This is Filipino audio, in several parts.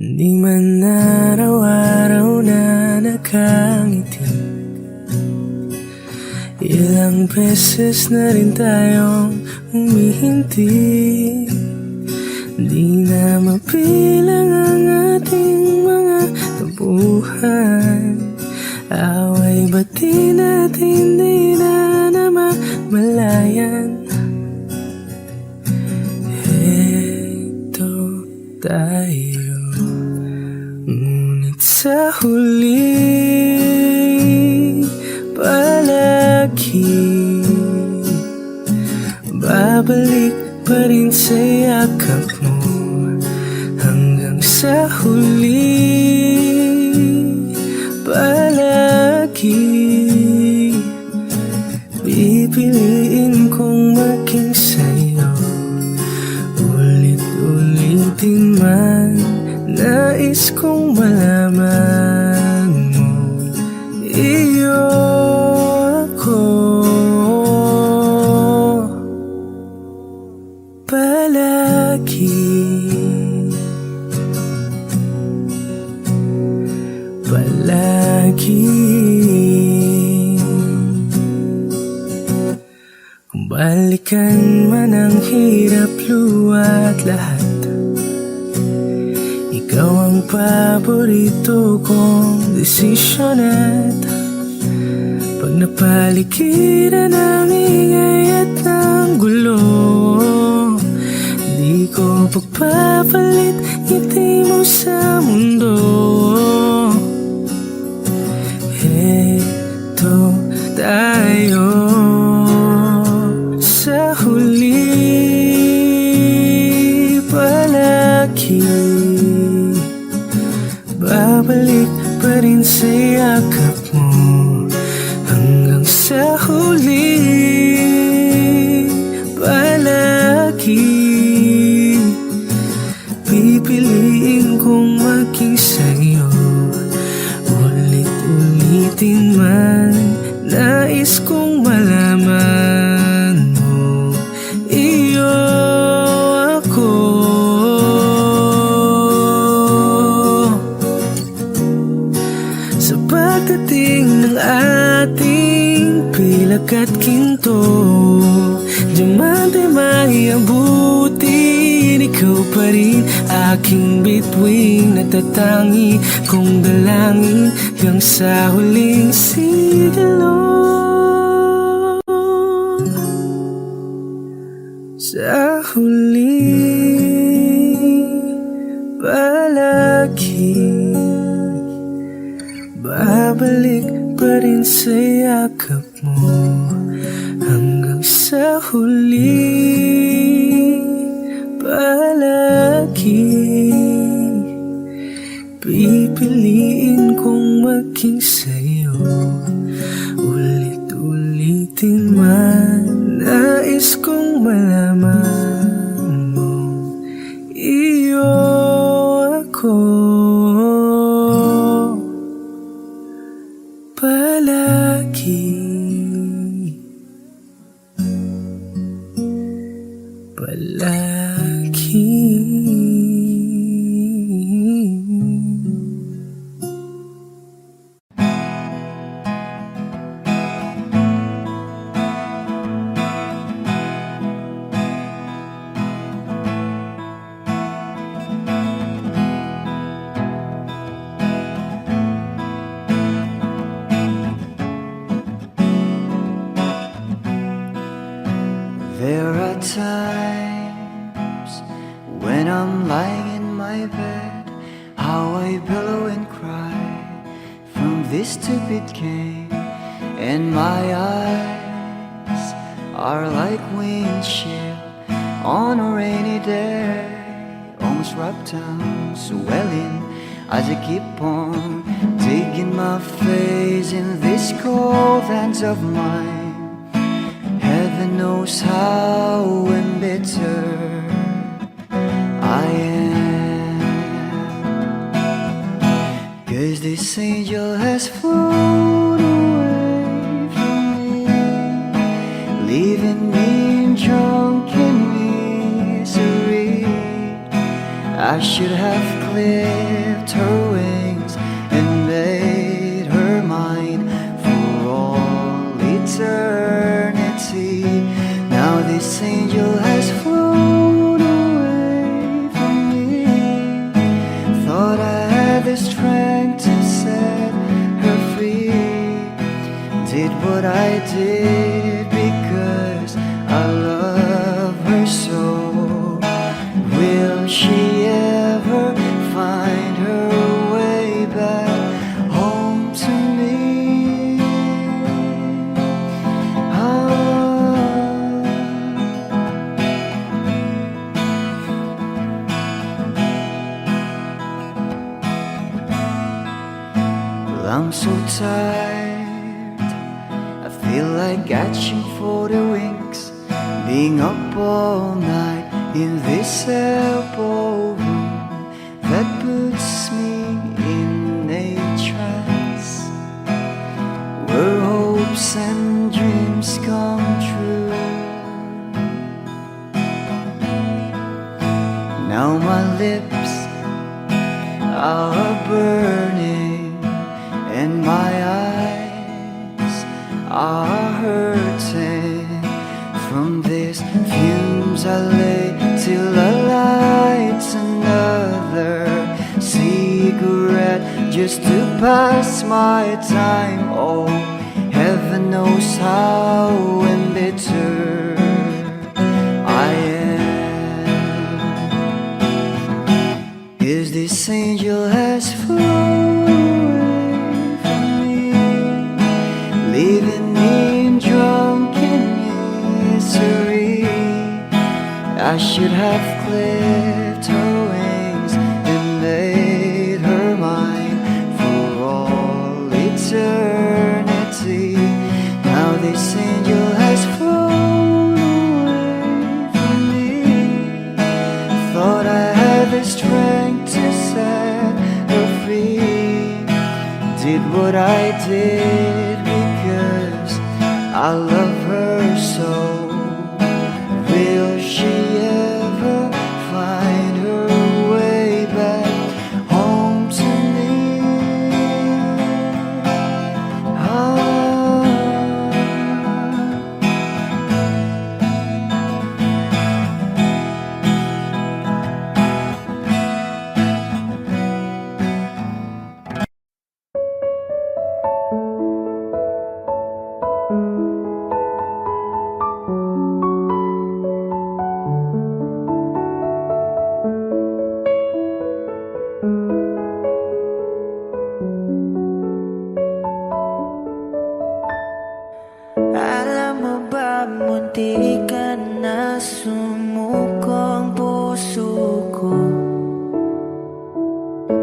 Di man araw-araw na nakangiti, ilang beses na rin tayong humihinti. Di na mapilang ang ating mga tampuhan, away ba't di natin di na namamalayan? Heto tayo, ngunit sa huli palagi babalik pa rin sa yakap mo. Hanggang sa huli palagi pipiliin kong maging sa'yo. Ulit-ulitin man, nais kong malaman mo, iyo ako. Palagi, palagi. Kung balikan man ang hirap, luwa't lahat, ikaw ang paborito kong desisyon. At pag napaligiran ng ingay at ng gulo, di ko pagpapalit ngiti mo sa mundo. Heto tayo sa huli palagi, babalik pa rin sa yakap mo. Hanggang sa huli palagi pipiliin kong maging sa'yo. Ulit-ulitin man, nais kong malaman mo, iyo ako. Sa pagdating ng ating pilak at ginto, diamante may abutin, ikaw pa rin aking bituin, natatangi kong dalangin hanggang sa huling sigilo. Sa huli palagi babalik pa rin sa yakap mo. Hanggang sa huli palagi pipiliin kong maging sa'yo. Ulit-ulitin man, nais kong malaman mo, iyo ako. Palagi, palagi. There are times when I'm lying in my bed, how I pillow and cry from this stupid game, and my eyes are like windshield on a rainy day, almost wrapped down, swelling as I keep on digging my face in these cold hands of mine. Heaven knows how embittered I am, 'cause this angel has flown away from me, leaving me in drunken misery. I should have clipped her wings and made her mine for all eternity. Now this angel has flown away from me. Thought I had the strength to set her free. Did what I did because I love her so. Will she ever find her way back home to me? Well, I'm so tired, I feel like catching for the wings, being up all night in this elbow room that puts me in a trance, where hopes and dreams come true. Now my lips are burning and my eyes are hurting from these fumes I lay till I light another cigarette just to pass my time. Oh, heaven knows how embittered I am. Is this angel has flown away from me, leaving me in drunken misery. I should have clipped her wings and made her mine for all eternity. Now this angel has flown away from me. Thought I had the strength to set her free. Did what I did because I love her so. Will she ever find her way back home to me? Alam mo ba, munti ka na sumuko ang puso ko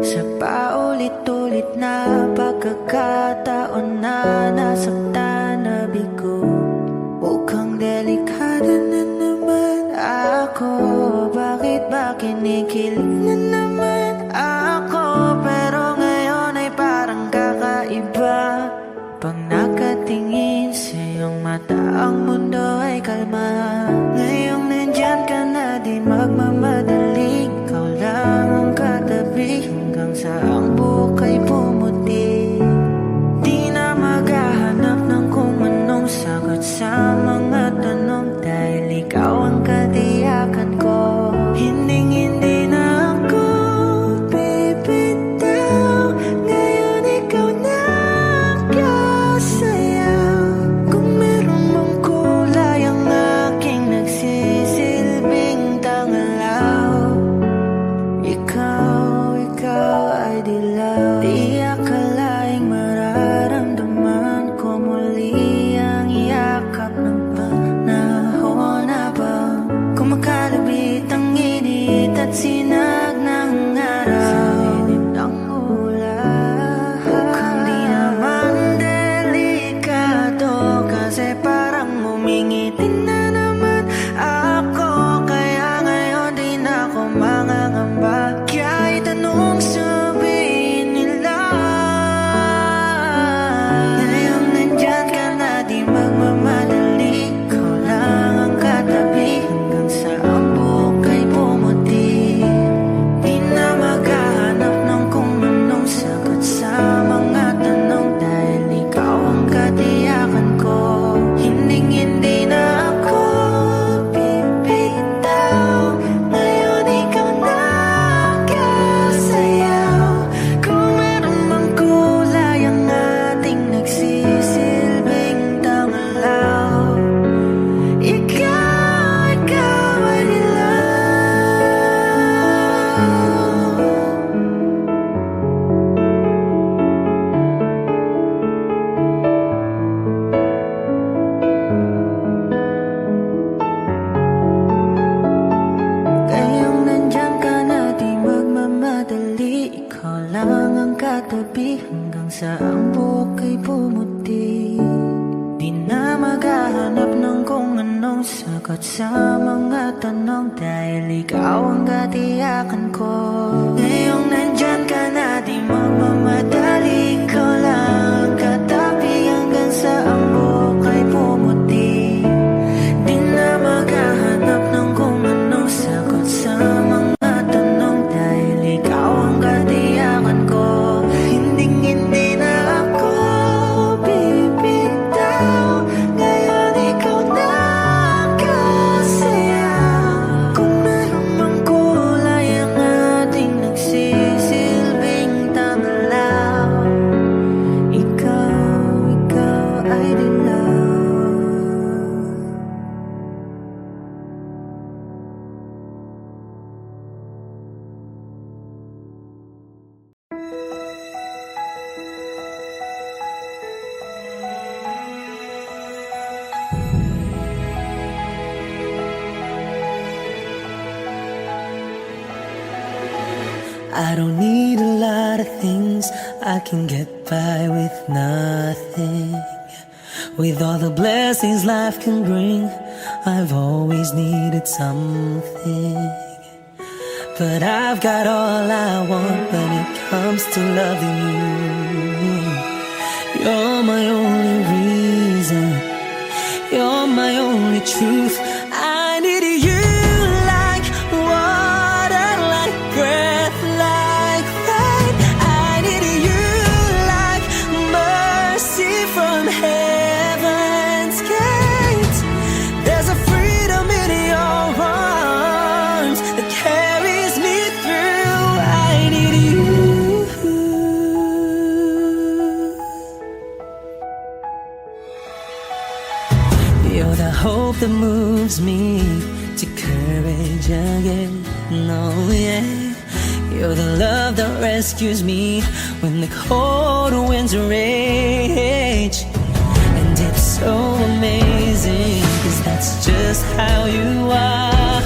sa paulit-ulit na pagkakataon na nasaktan na bigo. Mukhang delikado na naman ako. Bakit ba kinikilig na naman ako? Pero ngayon ay parang kakaiba. Pag nakatingin sa iyong mata, ang mundo ay kalma. Ngayong nandyan ka na, di magmamadali. Ikaw lang ang katabi hanggang sa ang buhok ay pumuti. Di na maghahanap ng kung anong sagot sa mga tanong, dahil ikaw ang katiyakan ko. Hinding-hindi na nagmadali, ikaw lang ang katabi hanggang sa ang buhok ay pumuti. Di na maghahanap ng kung anong sagot sa mga tanong, dahil ikaw ang katiyakan ko. Ngayong nandyan ka na, di magmamadali, ikaw lang ang katabi hanggang sa ang buhok ay pumuti. Di na maghahanap ng kung anong sagot sa mga tanong, dahil ikaw ang katiyakan ko. Hindi na ako bibitaw, ngayon ikaw na ang kasayaw. Kung meron mang kulay ang ating nagsisilbing tanglaw, ikaw ay dilaw. I don't need a lot of things, I can get by with nothing. With all the blessings life can bring, I've always needed something. But I've got all I want when it comes to loving you. You're my only reason, you're my only truth. I need you like water, like breath, like rain. I need you like mercy from heaven's gate. There's a freedom in your arms that carries me through. I need you. You're the hope that moves me to courage again. No, yeah. You're the love that rescues me when the cold winds rage. And it's so amazing, 'cause that's just how you are.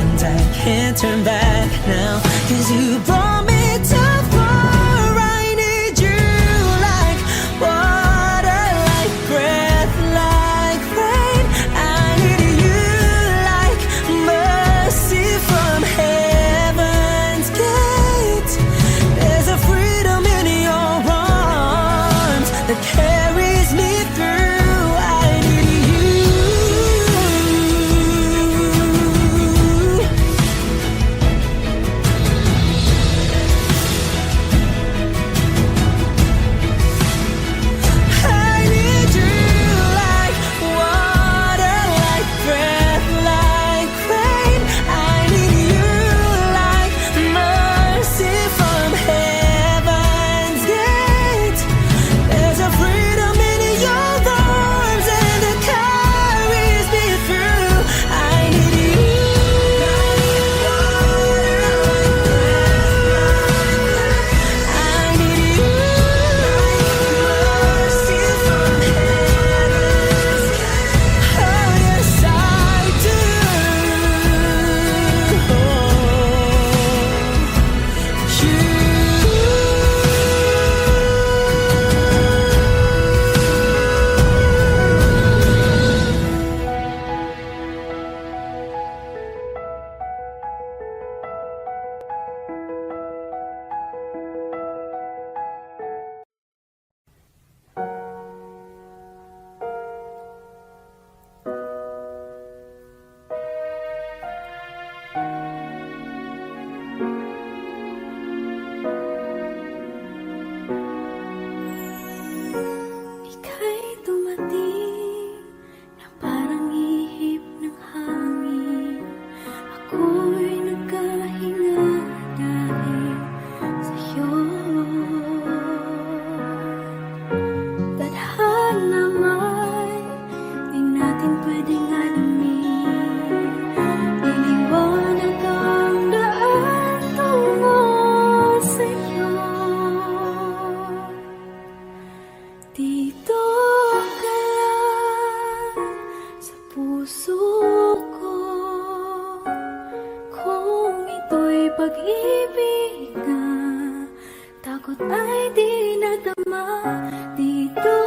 And I can't turn back now, 'cause you brought me too far. I need you like water, like breath, like rain. I need you like mercy from heaven's gate. There's a freedom in your arms that carries me through. I need you. pag-ibig na takot ay di nadama. Dito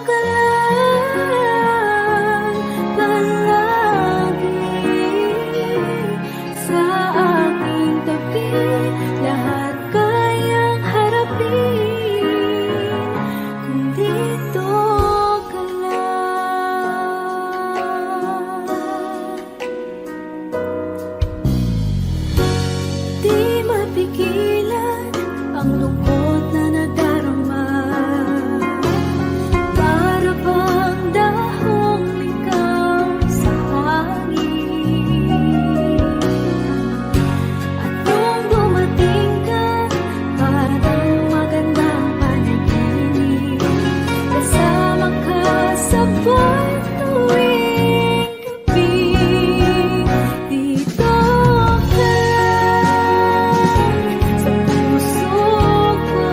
ka lang palagi sa aking tabi. Lahat kayang harapin kung dito ka lang. Di mapigilan ang lungkot na nadarama. Para bang dahong ligaw sa hangin. At nung dumating ka, parang magandang panaginip. Kasama ka sa buwan tuwing gabi. Dito ka sa puso ko.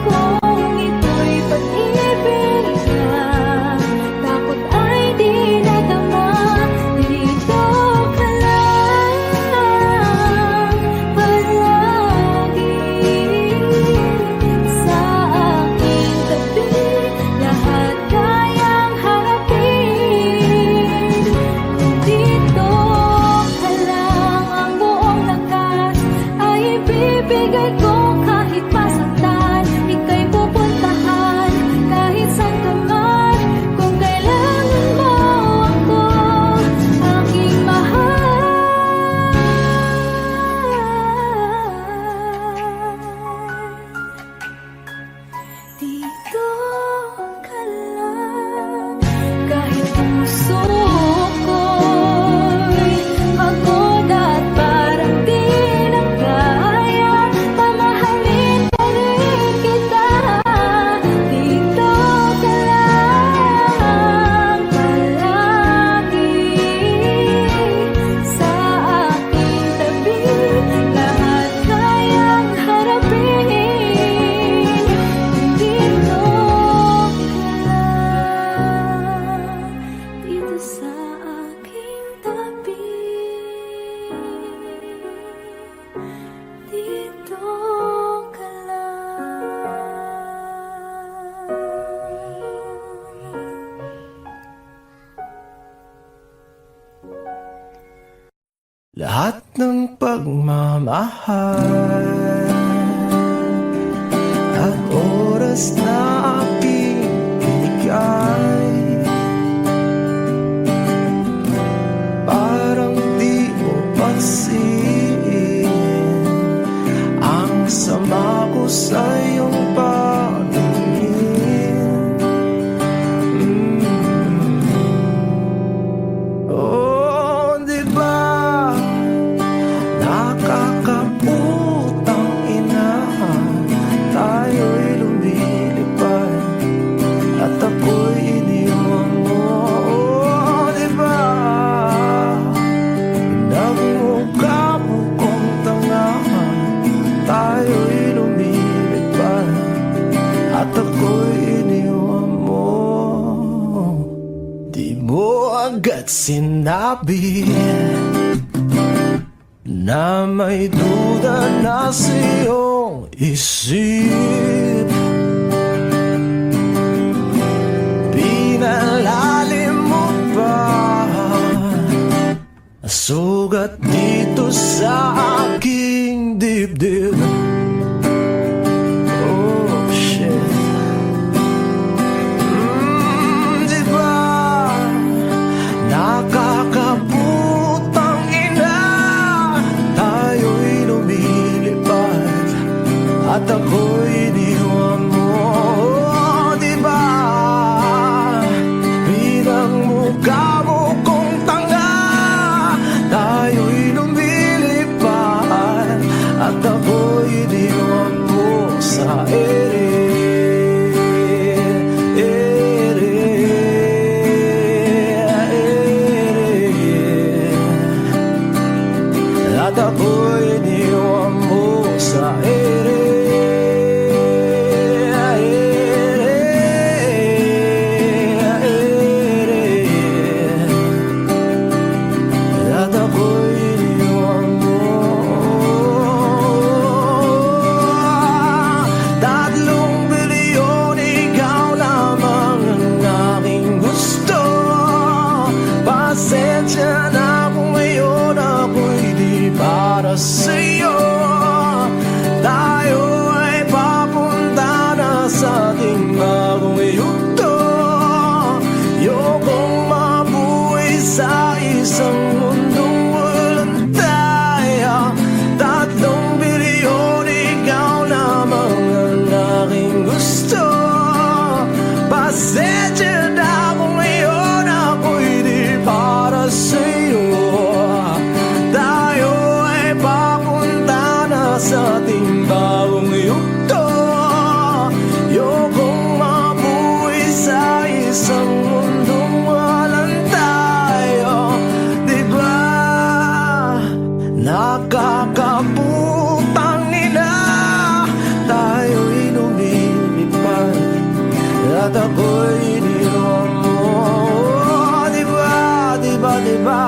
Kung ito'y pag-ibig na takot ay di nadama. Dito ka lang palagi sa aking tabi. Lahat kayang harapin kung dito ka lang. Ang buong lakas ay ibibigay ko kahit masaktan. Ika'y pupuntahan kahit saan ka man. Kung kailangan mo ako, aking mahal. Dito ka lang. Kahit puso ko'y pagod at parang di na kaya, pamahalin pa rin kita. Dito ka lang palagi sa aking tabi. Lahat kayang harapin kung dito ka lang. Dito sa aking tabi. Dito ka lang. Lahat ng pagmamahal at oras na aking binigay, parang di mo pansin ang sama ko sa iyong paningin. Oh, di ba nakakaputang ina, tayo'y lumilipad at ako'y iniwan mo. Oh, di ba pinagmukha mo kong tanga, tayo'y lumilipad at ako'y iniwan mo. Di mo agad sinabi na may duda na sa iyong isip. Pinalalim mo pa sugat dito sa aking dibdib. Oh shit. Di ba nakakaputang ina, tayo'y lumilipad at ako'y iniwan mo. Oh, di ba pinagmukha mo kong tanga, tayo'y lumilipad at ako'y iniwan mo sa ere. At ako'y iniwan mo sa ere. At ako'y iniwan mo. para sa'yo. Tayo ay papunta na sa ating bagong yugto. Ayokong mabuhay sa isang mundong walang tayo. 3 bilyon, ikaw lamang ang aking gusto. Pasensya na kung ngayon ako'y di para sa'yo. Tayo ay papunta na sa ating bagong yugto. Ayokong mabuhay sa isang mundong walang tayo. Diba nakakaputang ina, tayo'y lumilipad at ako'y iniwan mo. Diba, diba, diba,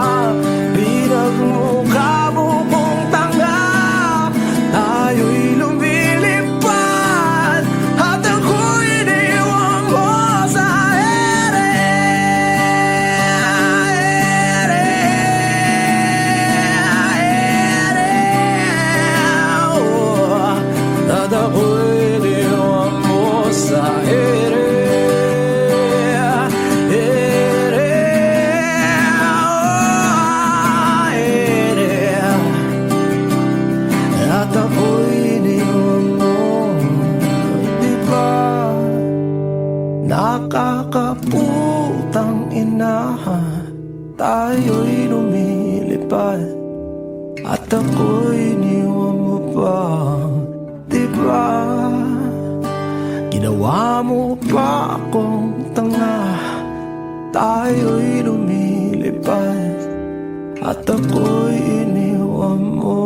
pinagmukha mo kong tanga. Tayo'y lumilipad at ako'y iniwan mo sa ere. At ako'y iniwan mo sa ere. At ako'y iniwan mo. Diba nakakaputang ina, tayo'y lumilipad at ako'y iniwan mo pa. Diba ginawa mo pa akong tanga, tayo'y lumilipad at ako'y iniwan mo.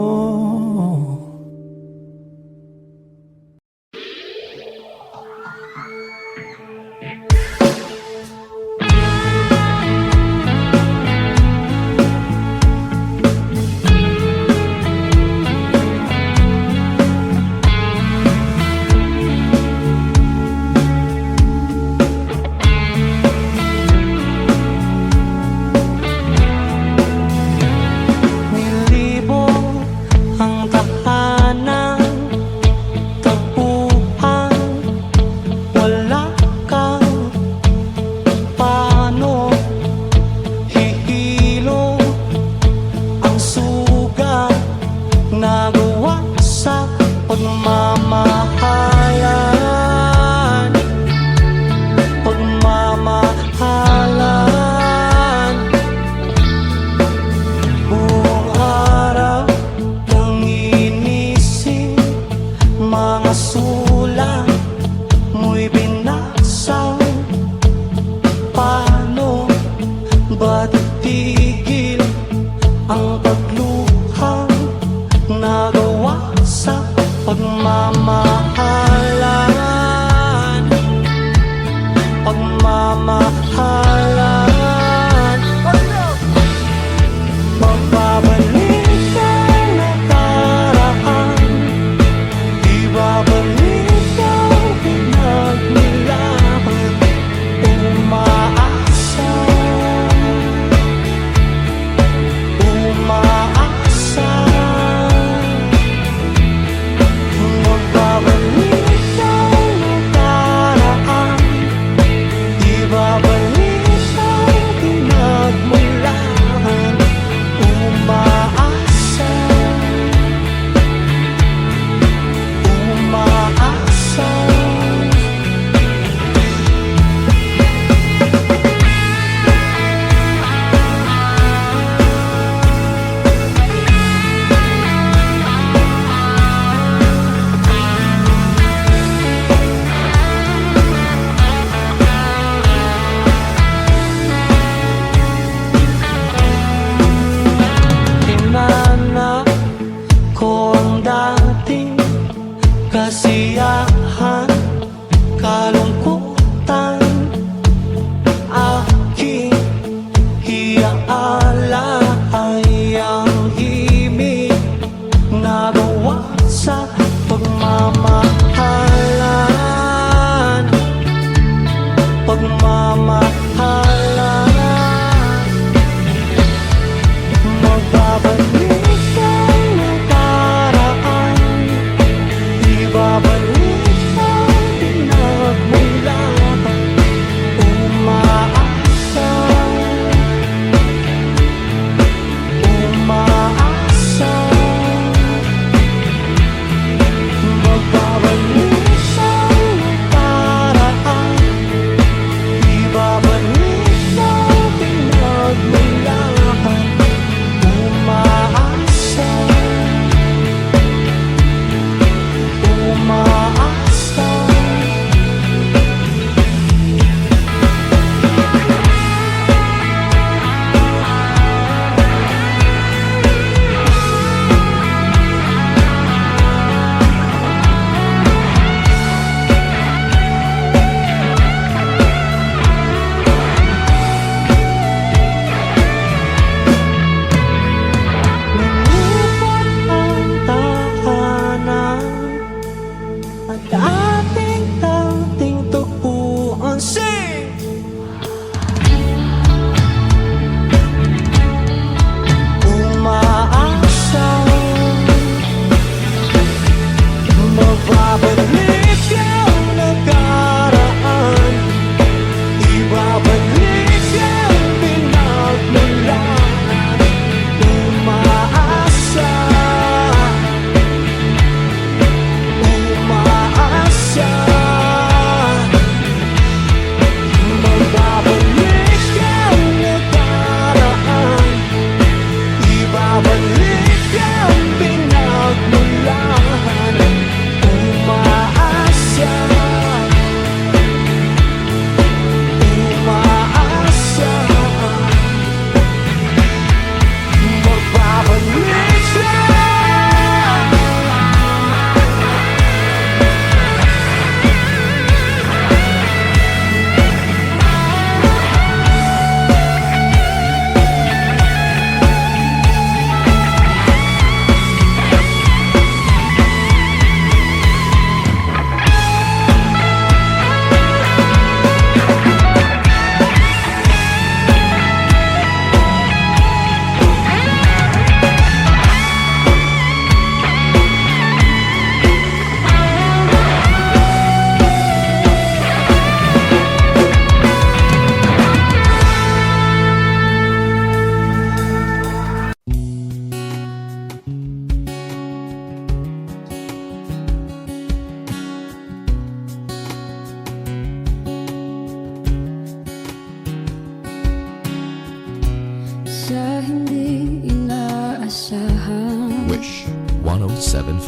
1075.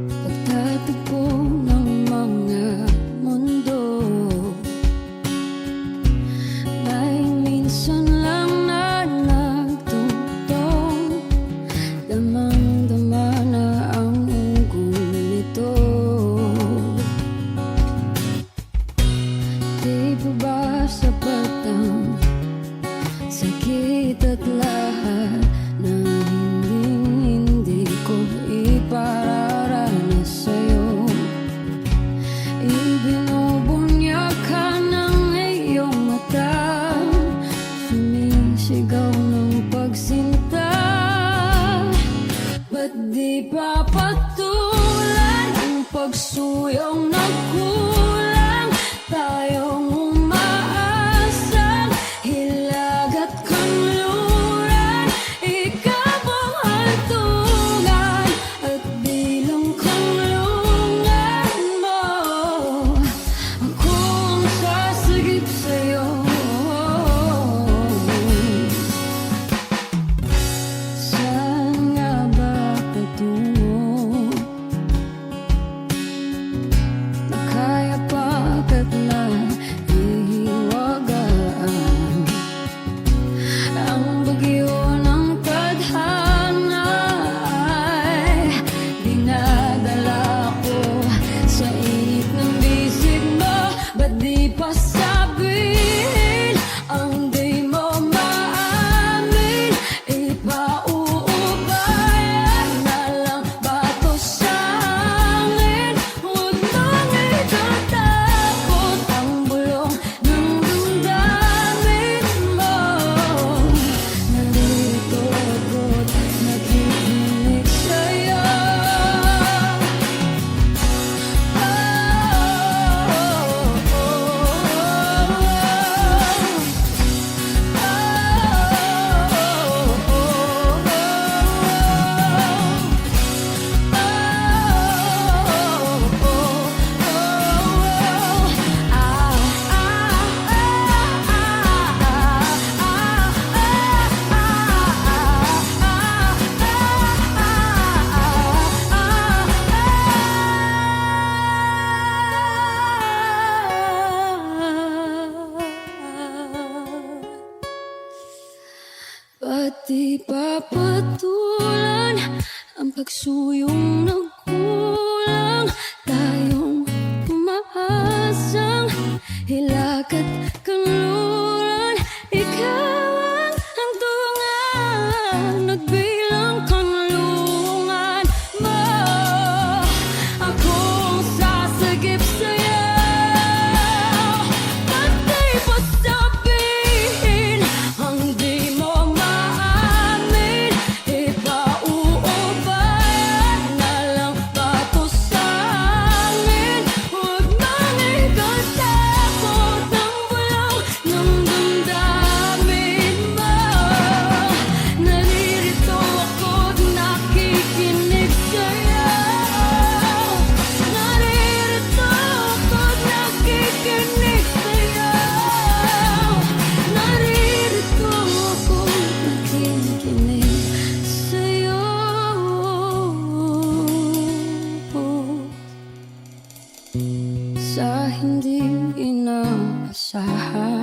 Pagtatagpo ng mga mundo, may minsan lang na nagtutong, damang-dama na ang ugong nito. Di ba ba sapat ang sakit at lahat ng hindi ko ipararanas sa'yo? Ibinubunya ka ng iyong mata, sumisigaw ng pagsinta. Ba't di pa patulan ang pagsuyong nagkulang? Tayong umaasang hilag at kanluran, ikaw ang hantungan at bilang kanlungan mo. Akong sasagip sa'yo. Saan nga ba patungo? Nakaya pagkat nahihiwagaan ang bagyo ng tadhana ay dinadala ko sa init ng bisig mo. Ba't di pa sabihin ang di mo maamin? Ipauubayan na lang ba to sa akin? Huwag mong itatakot ang bulong ng damdamin mo. Nandito ako't nakikinig sa'yo. Ba't di pa patulan ang pagsuyong nagkulang? Tayong umaasang hilag at kanluran, ikaw ang hantungan at bilang kanlungan mo. Akong sasagip sa'yo. Ba't di pa sabihin ang di mo maamin? Ipauubayan na lang ba to sa akin? Huwag mong ikatakot ang bulong ng damdamin mo. Naririto ako't nakikinig sa'yo. Naririto ako't nakikinig sa'yo. Naririto ako't nakikinig sa'yo. Sa hindi inaasahan,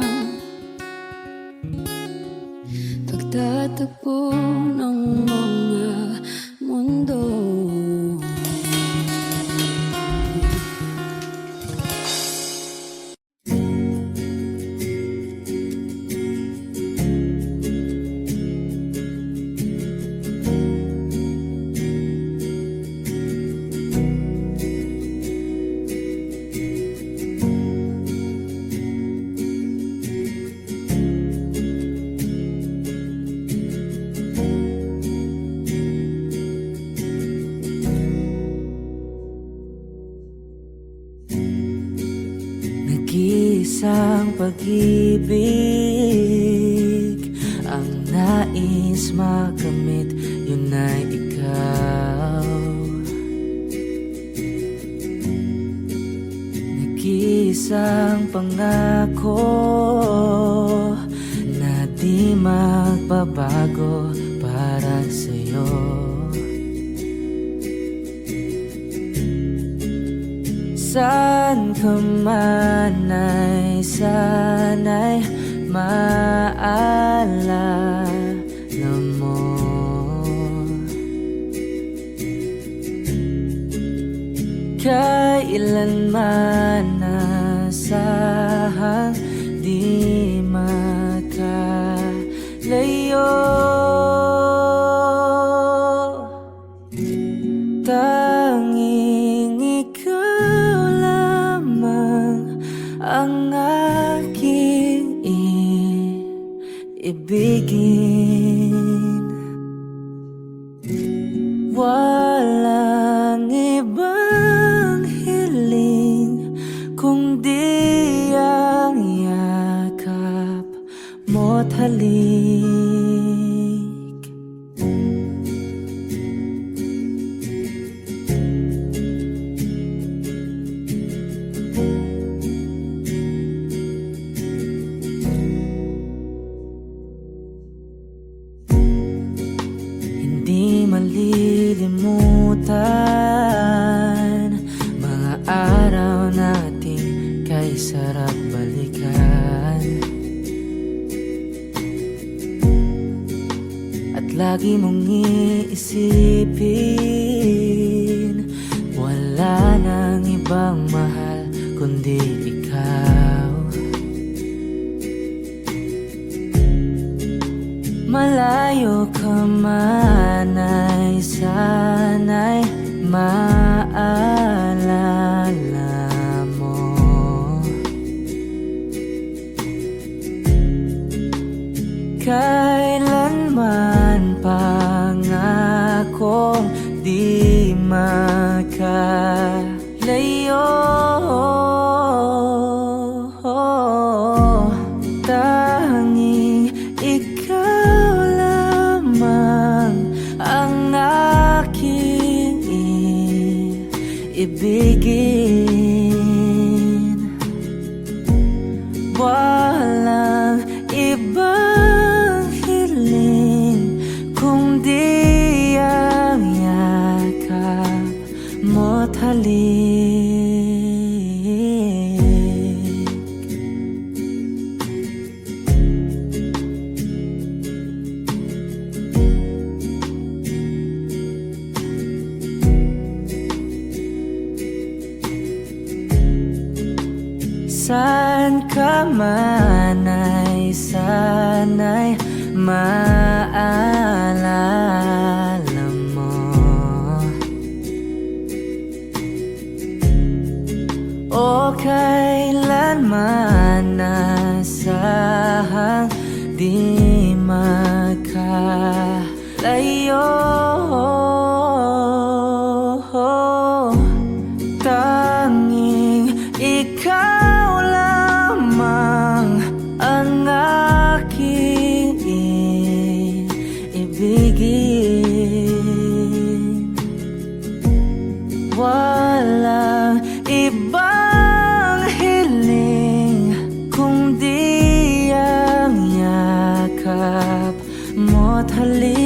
pagtatagpo ng mga mundo. Nag-iisang pag-ibig ang nais makamit, yun ay ikaw. Nag-iisang pangako na di magbabago para sa'yo. Saan ka man ay sana'y maalala mo. Kailanman nasahang di makalayo. Tanging ikaw lamang ang aking ibigin. Walang ibang hiling kundi ang yakap mo't halik. Hindi malilimutan mga araw natin kay sarap balikan. At lagi mong iisipin, wala nang ibang mahal kundi ikaw. Malayo ka man ay sana'y maalala mo. Kailanman pangakong di makalayo. Tanging ikaw lamang ang aking ibigin. Walang ibang hiling kundi ang yakap mo't halik. Saan ka man ay sana'y maalala mo. O kailanman nasahang di makalayo. Tanging ikaw lamang ang aking ibigin. Walang ibang hiling kundi ang yakap mo't halik.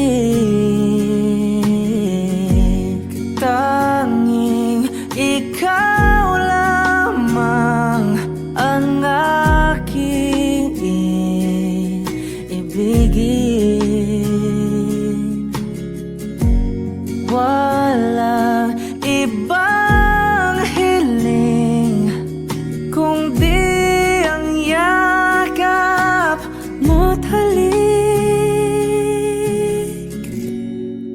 Tanging ikaw lamang ang aking ibigin. Walang ibang hiling kundi ang yakap mo't halik.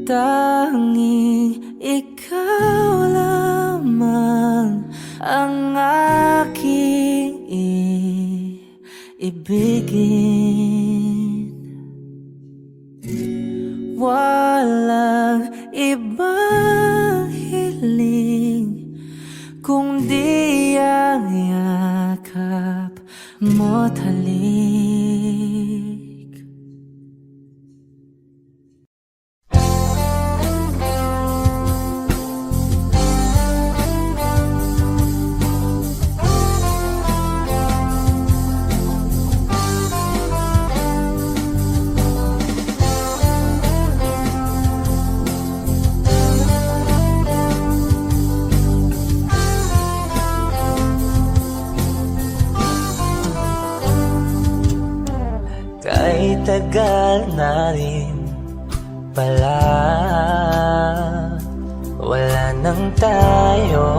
Tanging ikaw lamang ang aking ibigin. Walang ibang hiling kundi ang yakap mo't halik. tagal na rin pala wala nang tayo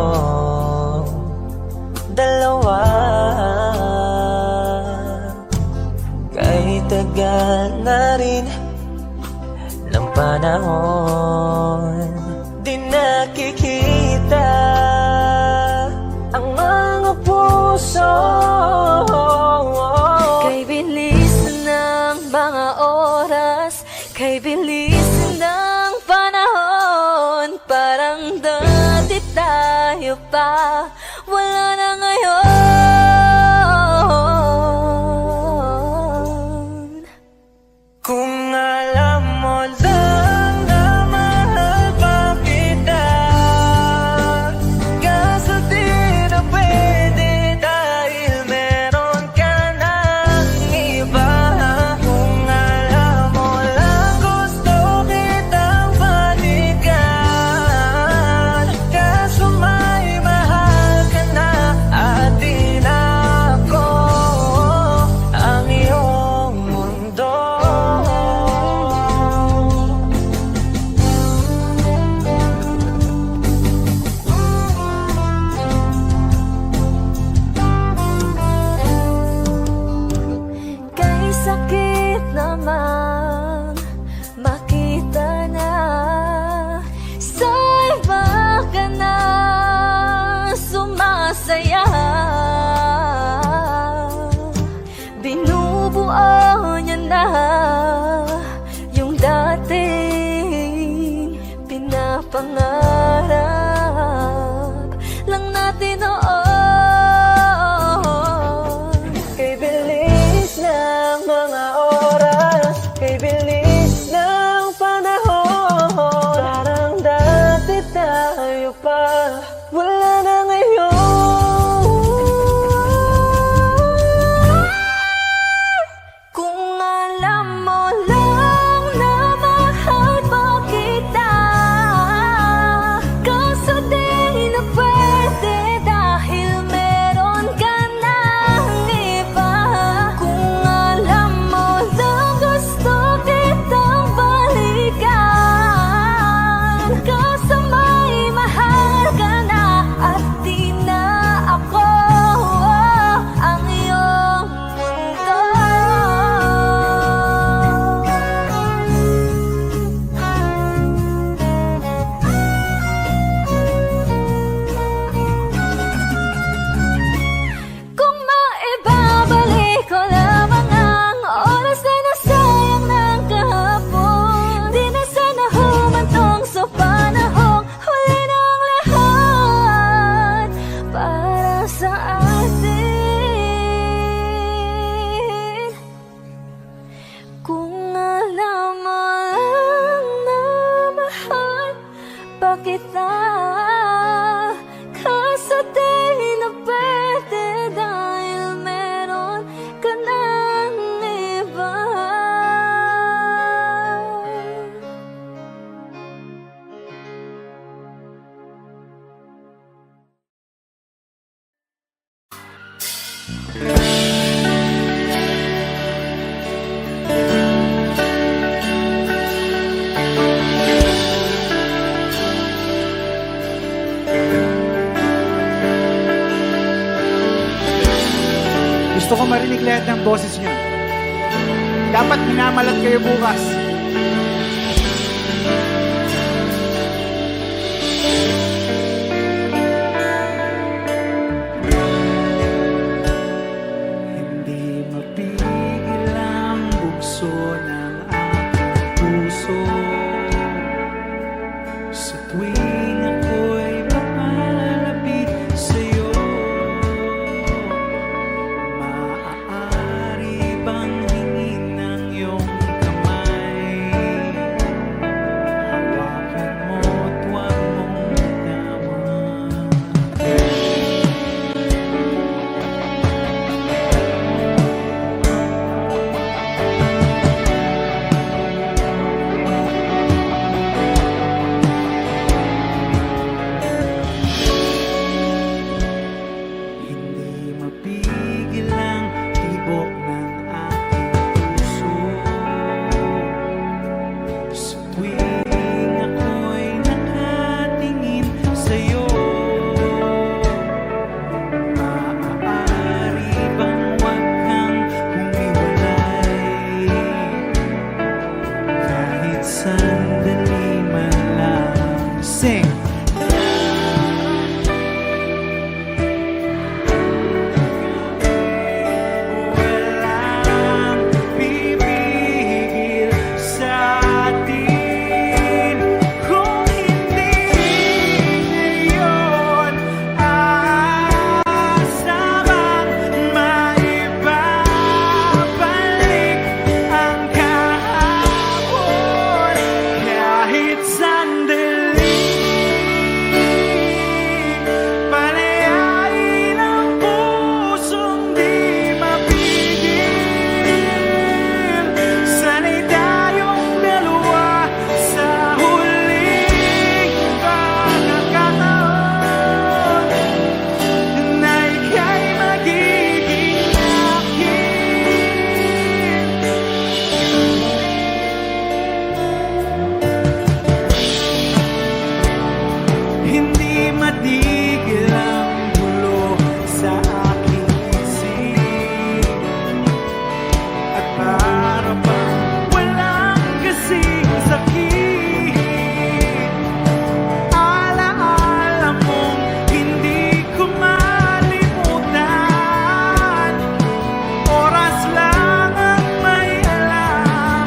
dalawa. Kahit tagal na rin ng panahon, di nakikita ang mga puso. Kay bilis ng mga oras, kay bilis ng panahon, parang dati tayo pa, wala na ngayon. Kung alam mo lang na mahal pa kita, kaso di na pwede dahil meron ka ng iba. Kung alam mo lang gusto kitang balikan, kaso may mahal ka na at di na ako ang iyong mundo. Kay sakit naman makita na sa iba ka na sumasaya. Binubuo niya na yung dating pinapangarap lang natin noon. Kay bilis ng mga oras, kay bilis ng panahon, parang dati tayo pa, wala na ngayon. Kung alam mo lang na mahal pa kita, kaso di na pwede dahil meron ka ng iba. Kung alam mo lang gusto kitang balikan, kaso may mahal ka na at di na ako ang iyong mundo. Kung maibabalik ko lamang ang oras na nasayang ng kahapon, di na sana humantong sa panahong huli ng lahat para sa atin. Kung alam mo lang na mahal pa kita, kaso di na pwede dahil meron ka ng iba. Gusto ko marinig lahat ng boses niyo. Dapat minamalat kayo bukas. Hindi mapigil ang bugso ng aking puso sa tuwing ako'y papalapit sa'yo. Maaari bang hingin ng iyong kamay matigil ang gulo sa aking isip. At para bang walang kasing sakit, alaala mong hindi ko malimutan. Oras lang ang may alam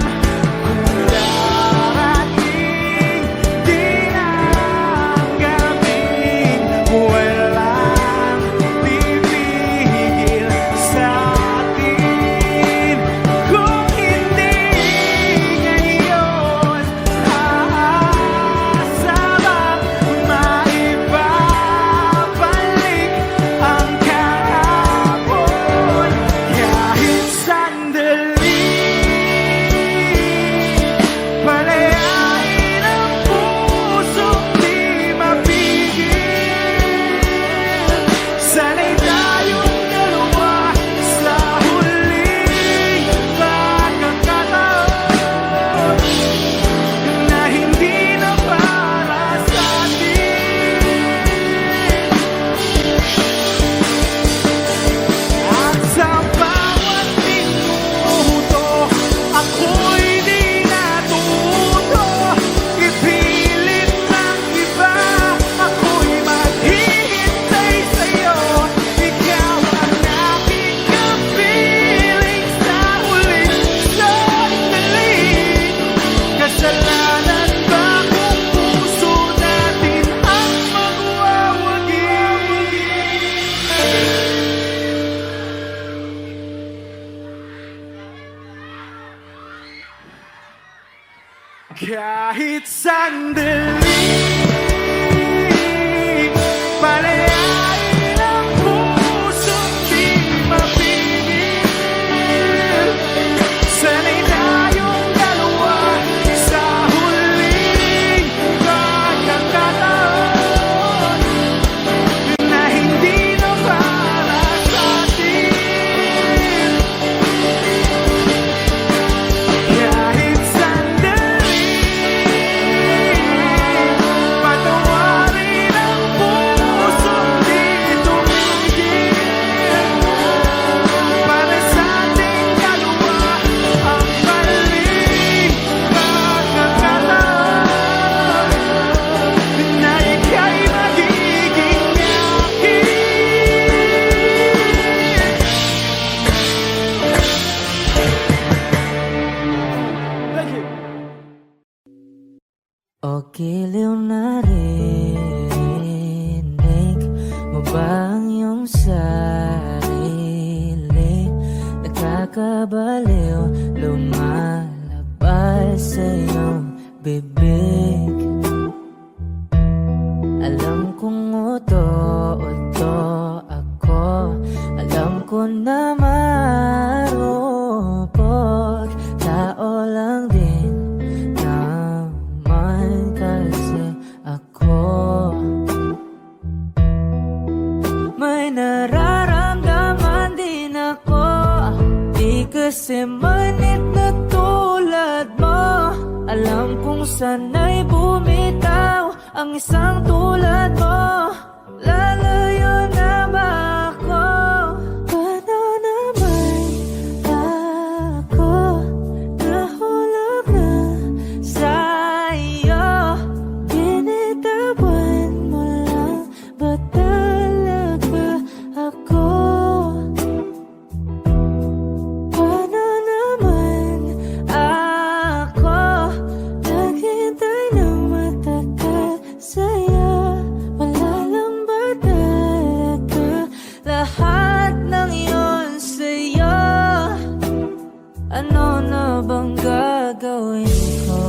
kung darating din ang gabing walang pipigil sa atin. Kung hindi ngayon, aasa bang maibabalik ang kahapon? Kahit sandali, palayain ang pusong di mapigil. Sana'y tayong dalawa sa huling pagkakataon na hindi na para sa atin. At sa bawat minuto, ako'y di natuto ipilit ng iba. Ako'y maghihintay sa'yo, ikaw ang aking kapiling sa huling sandali. Kasalanan ba kung puso natin ang magwawagi? Kahit sandali, palayain ang pusong di mapigil. Sana'y tayong dalawa sa huling pagkakataon na hindi na para sa atin. Kahit sandali, patawarin ang pusong di tumigil. Para sa ating dalawa ang maling pagkakataon na ika'y magiging akin. Thank you. O giliw na rinig mo ba ang iyong sarili? Nagkakabaliw, lumalabas sa iyong bibig. Alam kong uto-uto ako, alam ko na marupok. Tao lang din naman kasi ako. May nararamdaman din ako, di kasi manit na tulad mo. Alam kong sana'y bumitaw ang isang tulad mo. Lalayo na ba ako? Paano naman ako nahulog na sa'yo? Binitawan mo lang ba talaga ako? Paano naman ako naghintay ng matagal sa'yo? Wala lang ba talaga lahat ng iyon sa'yo? Ano na bang gagawin ko?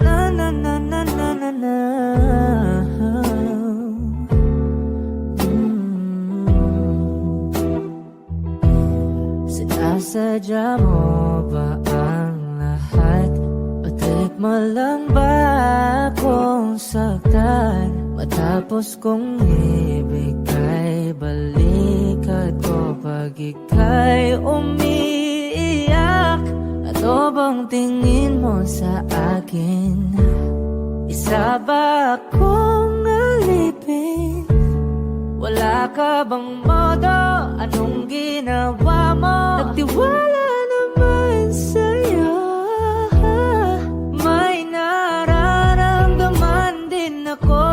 Na na na na na na na. Sinasadya mo ba ang lahat? O take mo lang ba akong saktan? Matapos kong ibigay balikat ko pag ika'y umiiyak. At Ano bang tingin mo sa akin? Isa ba akong alipin? Wala ka bang modo? Anong ginawa mo? Nagtiwala naman sa'yo. May nararamdaman din ako.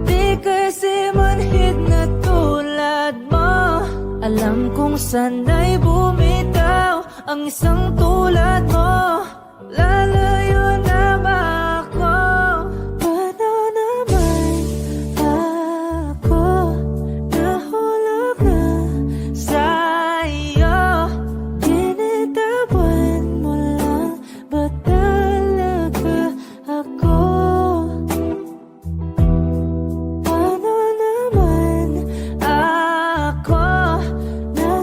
Di kasi manhid na tulad mo. Alam kong sana'y bumitaw ang isang tulad mo. Lalayo na ba ako? Paano naman ako nahulog na sa'yo? Tinitawan mo lang ba talaga ako? Paano naman ako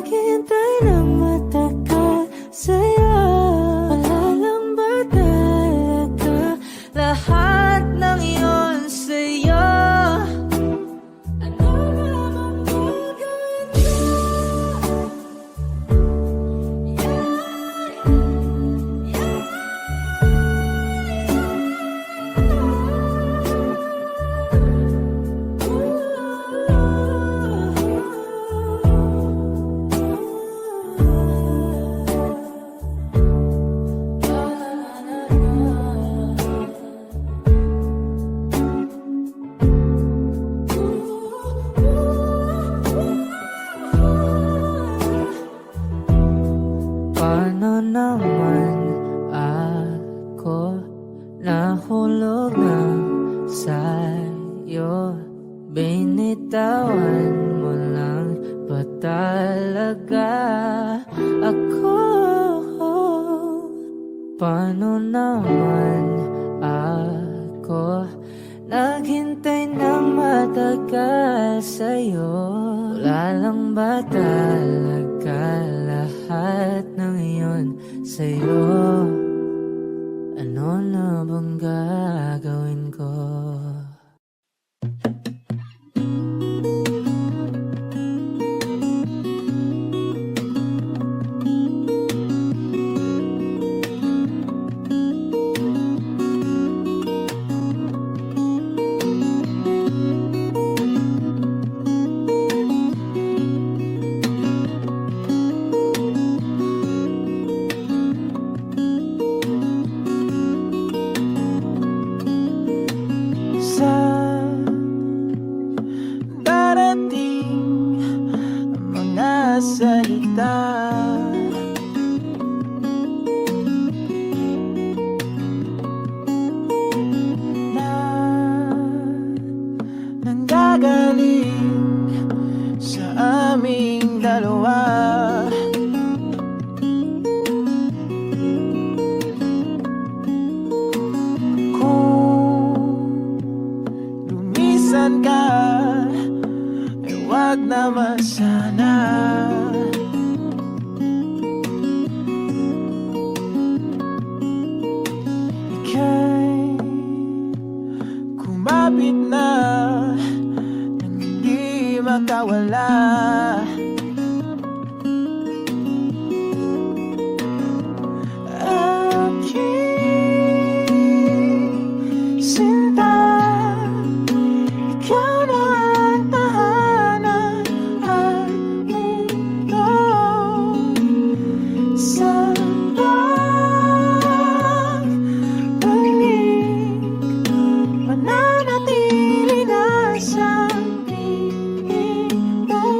naghintay ng matagal sa'yo? Wala lang ba talaga lahat ng iyon sa'yo? Ano naman gagawin ko? Paano naman ako nahulog na sa'yo? Binitawan mo lang ba talaga ako? Paano naman ako naghintay ng matagal sa'yo? Wala lang ba talaga lahat ng iyon sa'yo? Ano na bang gagawin ko? Sa darating mga salita, na nanggagaling sa aming dalawa. Lumisan ka, eh wag naman sana. Ika'y kumapit na nang hindi makawala. Aking sinta, ikaw na ang tahanan at mundo. Sa pagbalik, mananatili na sa piling mo.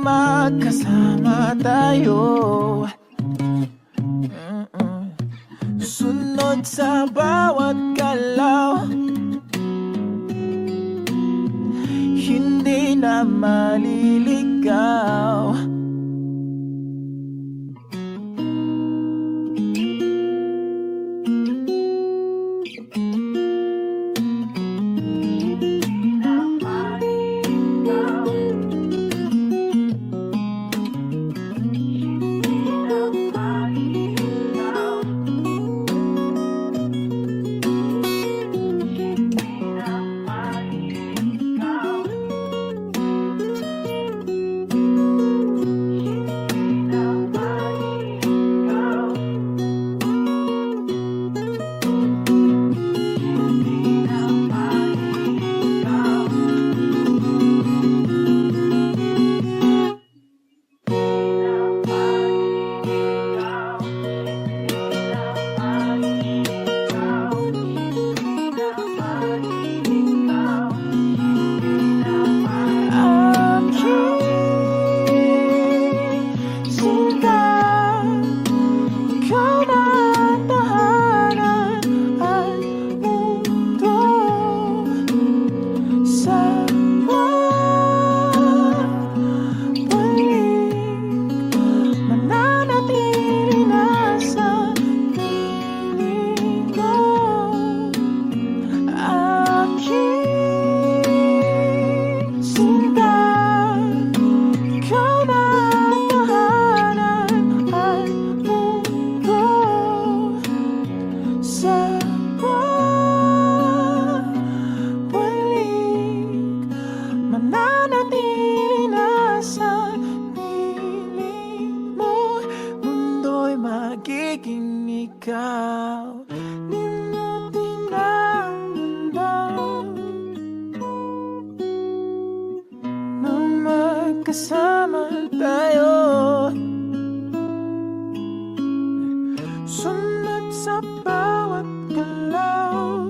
magkasama tayo. Sunod sa bawat galaw, hindi na maliligaw. Magiging ikaw, limutin ang mundo na magkasama tayo. Sunod sa bawat galaw,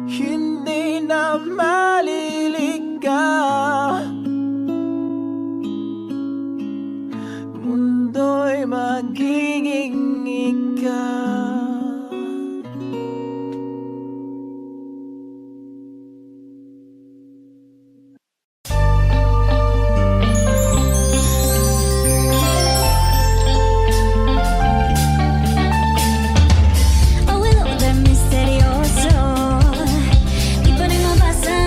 hindi na maliligaw. Mundo'y magiging ikaw. Ang willow de misteryoso, di pa rin mabasa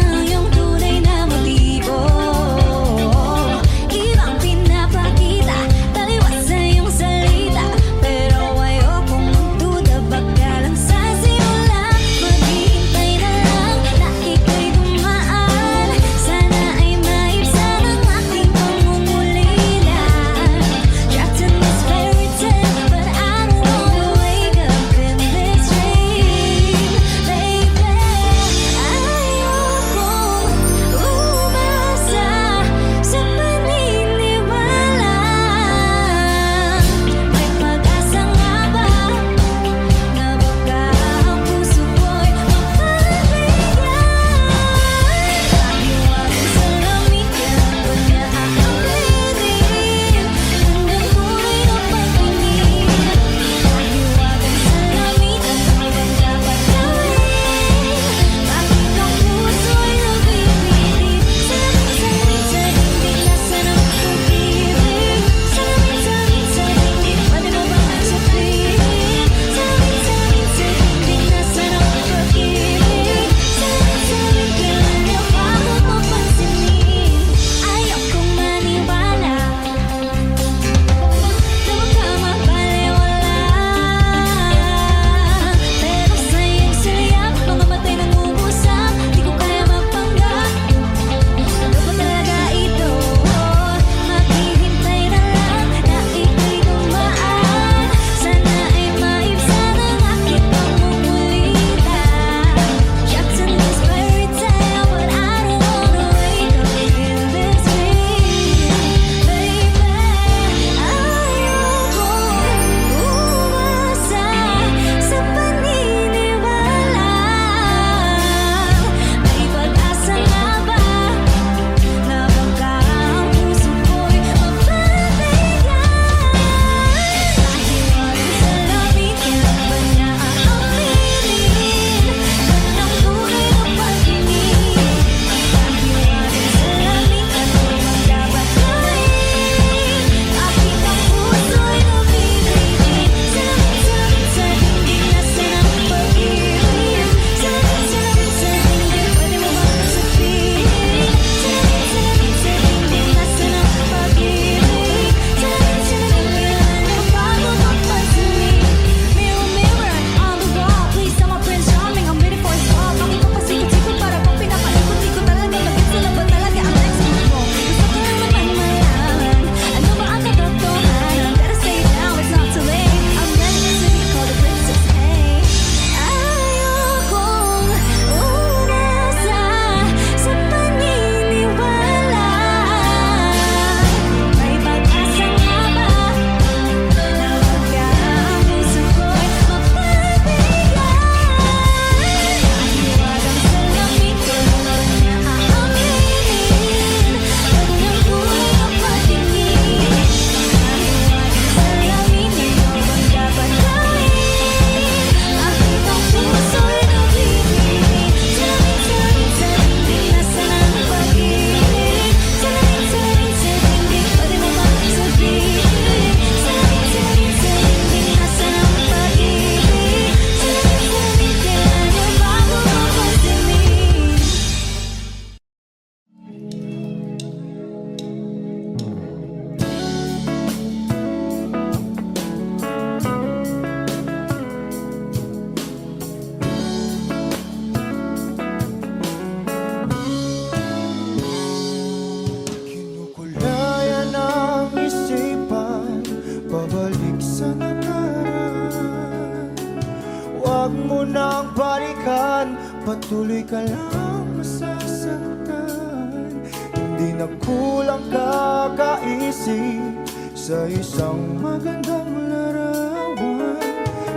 patuloy ka lang masasaktan. Hindi na kulang kakaisip sa isang magandang larawan.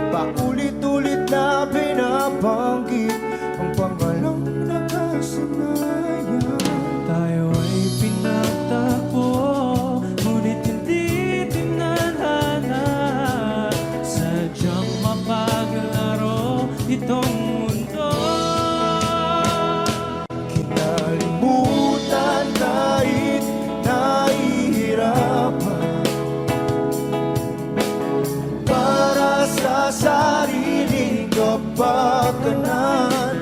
Paulit-ulit na binabanggit ang pangalang nakasanayan. Tayo ay pinagtagpo, ngunit hindi tinadhana. Sadyang mapaglaro itong mundo. Kinalimutan kahit nahihirapan, para sa sariling kapakanan.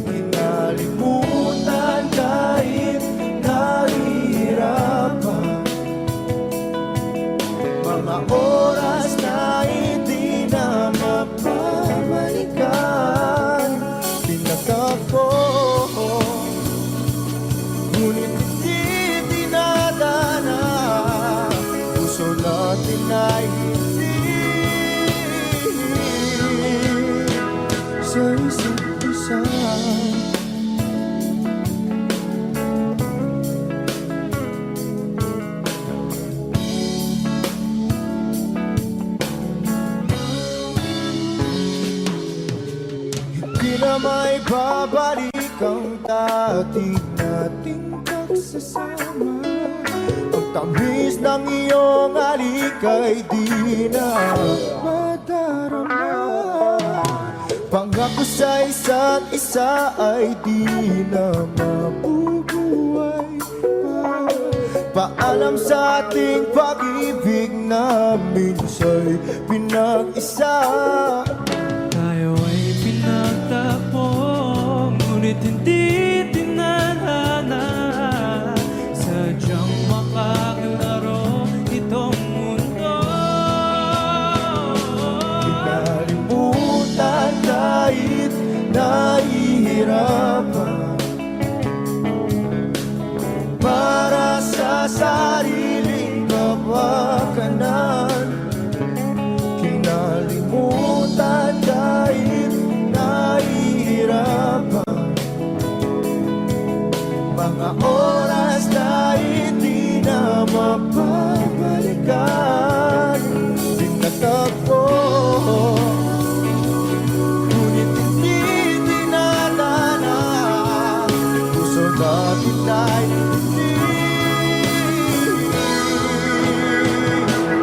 Kinalimutan kahit nahihirapan, mga oras na hindi na mapabalikan. Pinagtagpo, ngunit hindi dinadana. Puso natin ay hindi sa isa't isa. Hindi na may babalik ang dati nating pagsasama. Ang tamis ng iyong halik ay di na madarama. Pangako sa isa't isa ay di na mabubuhay pa. Paalam sa ating pag-ibig na minsa'y pinag-isa. Tayo ay pinagtagpo, ngunit hindi tinadhana. Sadyang makaglaro itong mundo. Kinalimutan kahit nahihirapan, para sa sariling kapakanan. Kinalimutan kahit nahihirapan, mga oras na hindi na mapabalikan. Pinagtagpo, ngunit hindi dinadana. Puso natin ay hindi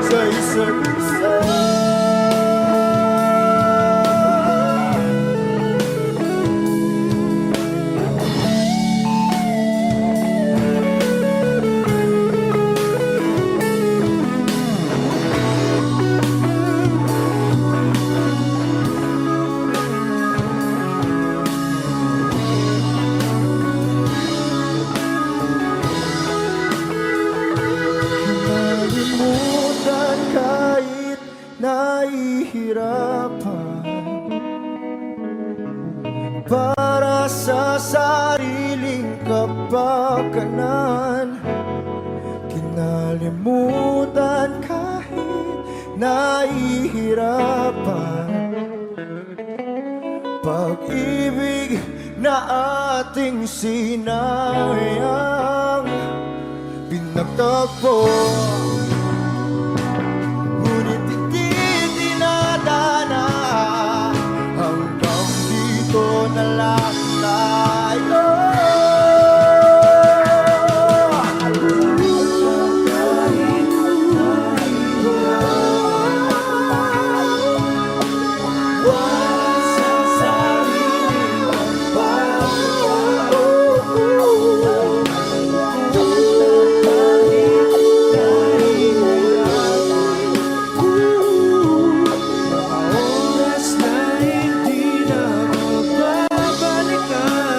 sa isa't isa. Kinalimutan kahit nahihirapan, para sa sariling kapakanan. Kinalimutan kahit nahihirapan, pag-ibig na ating sinayang. Pinagtagpo, ngunit hindi dinadana. Hanggang dito na lang tayo. Oras na hindi na mapabalikan.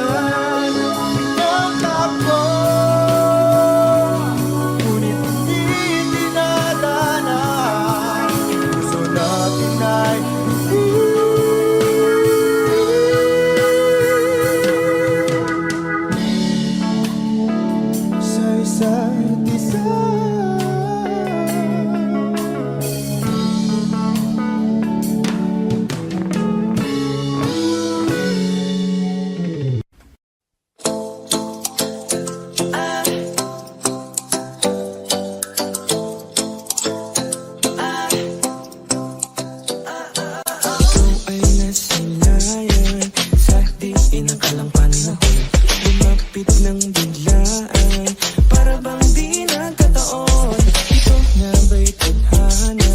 Inakalang panahon lumapit ng biglaan, para bang di nagkataon. Ito nga ba'y tadhana?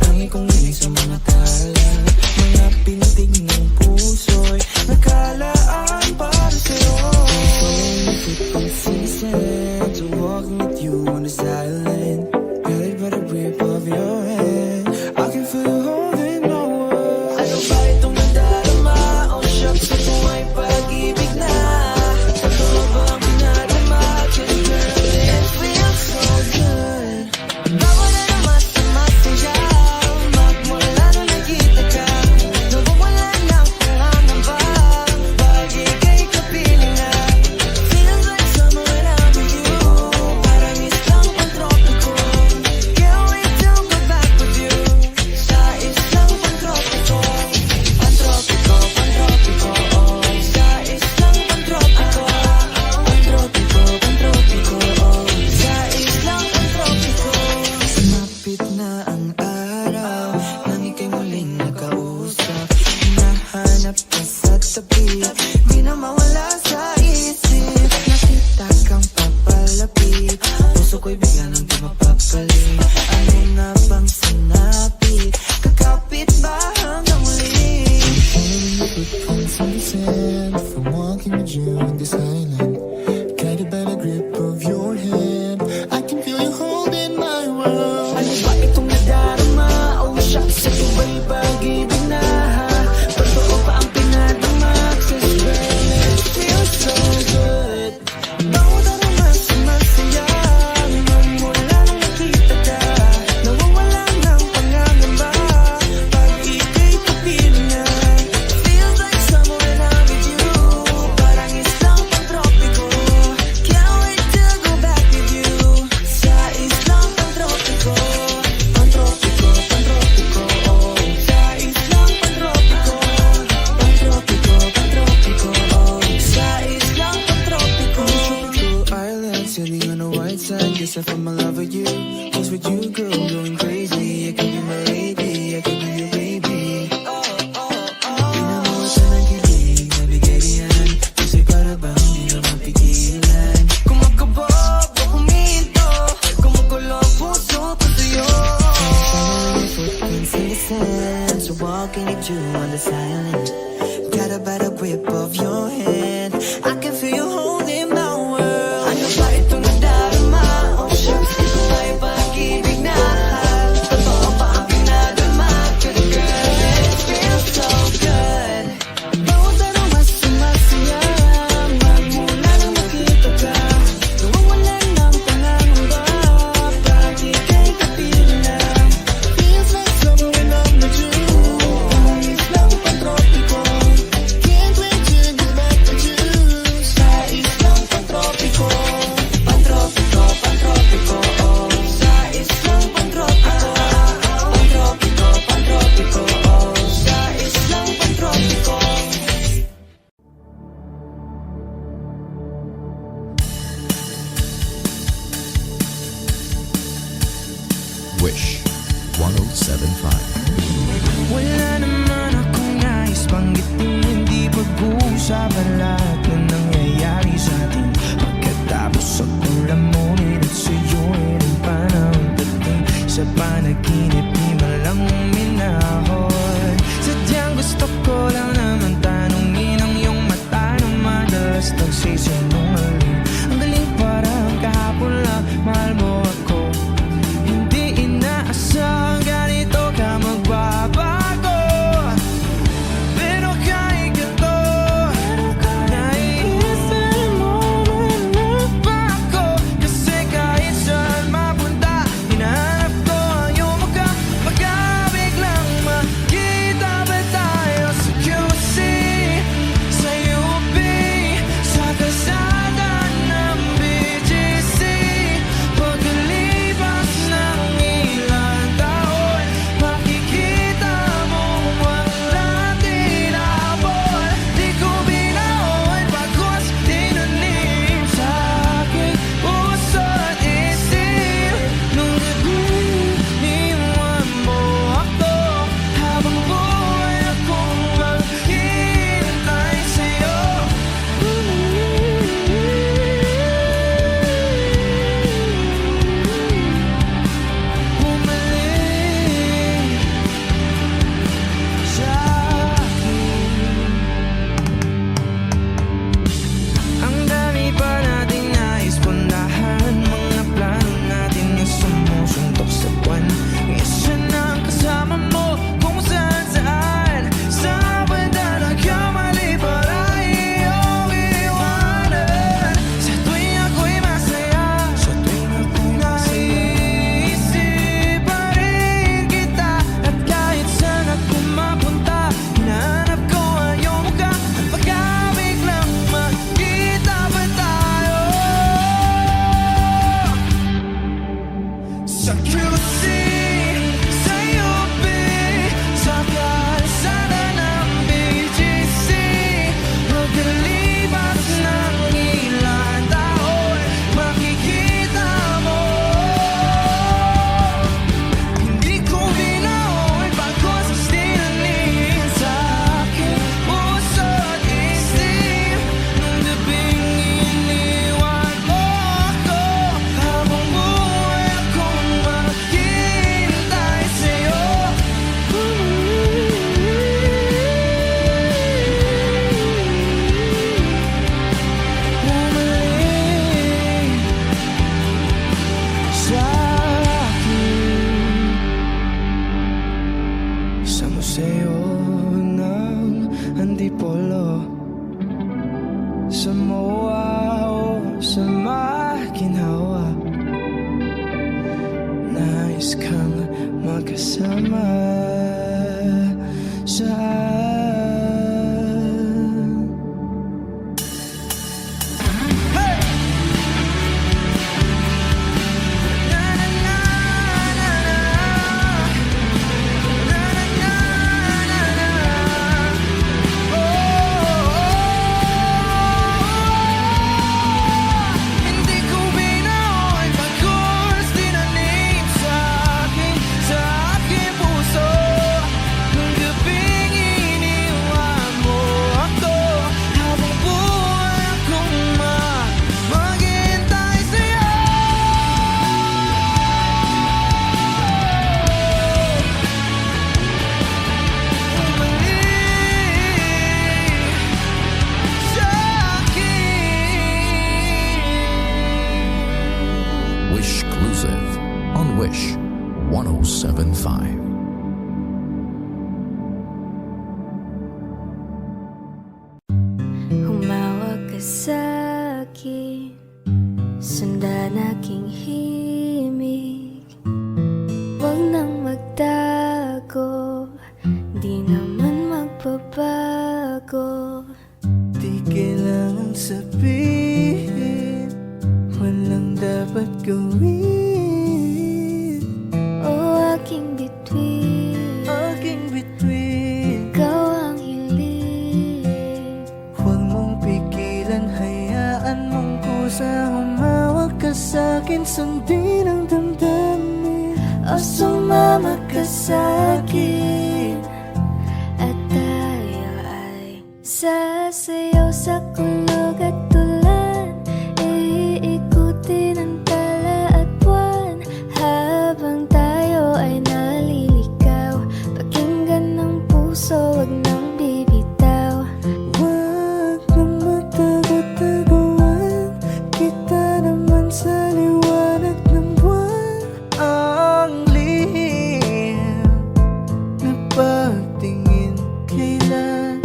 Tangi kong inig sa mga tala, mga pintig ng puso'y nakalaan para sa'yo. Consistent to walking with you on the silent, guided by the grip of your hand. I can feel you holding my world. Ano ba itong nadarama? Oh shucks, ito ay pag-ibig na. Totoo ba ang pinadama? Just girl, it feels so good. Bago na naman sa masaya, magmula nung nakita ka, nawawala ng pangangamba, pag ika'y kapiling na. Feels like summer when I'm with you, parang islang pantropiko. Can't wait to go back with you, sa islang pantropiko. Pantropiko, pantropiko, oh, sa islang pantropiko. Pantropiko, pantropiko, oh, sa islang pantropiko. Sumapit na ang araw, nang ika'y muling nakausap. Hinahanap ka sa tabi, di na mawala sa isip. Nakita kang papalapit, puso ko'y bigla nang di mapapalit. Ano nga bang sinapit, kakapit ba hanggang muli? Consistent from walking with you in this island, guided by the grip of your hand. I can feel you holding my world. Ano ba itong nadarama? Oh shucks, ito ba'y pag-ibig na? Totoo ba ang pinadama? Just girl, it feels so good. Bawat aroma sa masaya, magmula nung nakita ka, nawawala ng pangangamba, pag ika'y kapiling na. Feels like summer when I'm with you, parang islang pantropiko. Can't wait to go back with you, sa islang pantropiko. Pantropiko, pantropiko, oh, sa islang pantropiko. Pantropiko, pantropiko, oh, sa islang pantropiko. Tropical island, sitting on the white sand. Guess I fell in love with you. Was with you, girl, going crazy. I could be my lady, I could be your baby. Pinamuha sa ng kilig, nabigay diyan. Kasi para bang di na mapigilan. Kumakabog o huminto, kumukulo ang puso ko sa'yo. Following your footprints in the sand, so walking with you on the silent, guided by the grip of your hand. I can feel you holding my world. Ano ba itong nadarama? Oh shucks, ito ay pag-ibig na. Totoo ba ang pinadama? Just girl, it feels so good. Bawat aroma sa masaya, magmula nung nakita ka, nawawala ng pangangamba, pag ika'y kapiling na. Feels like summer when I'm with you, parang islang pantropiko. Can't wait to go back with you. Sa islang pantropiko. Pantropiko, pantropiko, oh, sa islang pantropiko. Pantropiko, pantropiko, oh, sa islang pantropiko. Wish 1075. Wala naman akong nais banggitin, hindi pag-uusapan lahat na nangyayari sa atin. Pagkatapos ako lamunin at sa'yo ay rin panahon dating. Sa panaginip di malang minahon. Sadyang gusto ko lang naman tanungin ang iyong mata na madalas nagsisinungaling. Ang galing parang kahapon lang, mahal mo ako. Hindi inaasahang ganito ka magbabago. Pero kahit ganito, naiisip mo man ba ako? Kasi kahit saan mapunta, hinahanap ko ang iyong mukha. Baka biglang makita ba tayo sa QC, sa UP, sa kalsada? sa moa o sa maginhawa. Nais kang magkasama sa Wishclusive on Wish 1075. Humawak ka sa'kin, sundan aking himig. Huwag nang magtago, di naman magbabago. di kailangan sabihin, walang dapat gawin. O aking bituin, Aking bituin, ikaw ang hiling. huwag mong pigilan, hayaan mong kusa. Humawak ka sa'kin, sundin ang damdamin. O sumama ka sa'kin, at tayo ay sasayaw sa kulog at tulan. Iikutin ang tala at buwan, habang tayo ay naliligaw. Pakinggan ng puso, wag nang bibitaw. Huwag nang magtago-taguan, kita naman sa liwanag ng buwan. Ang lihim na pagtingin, kailan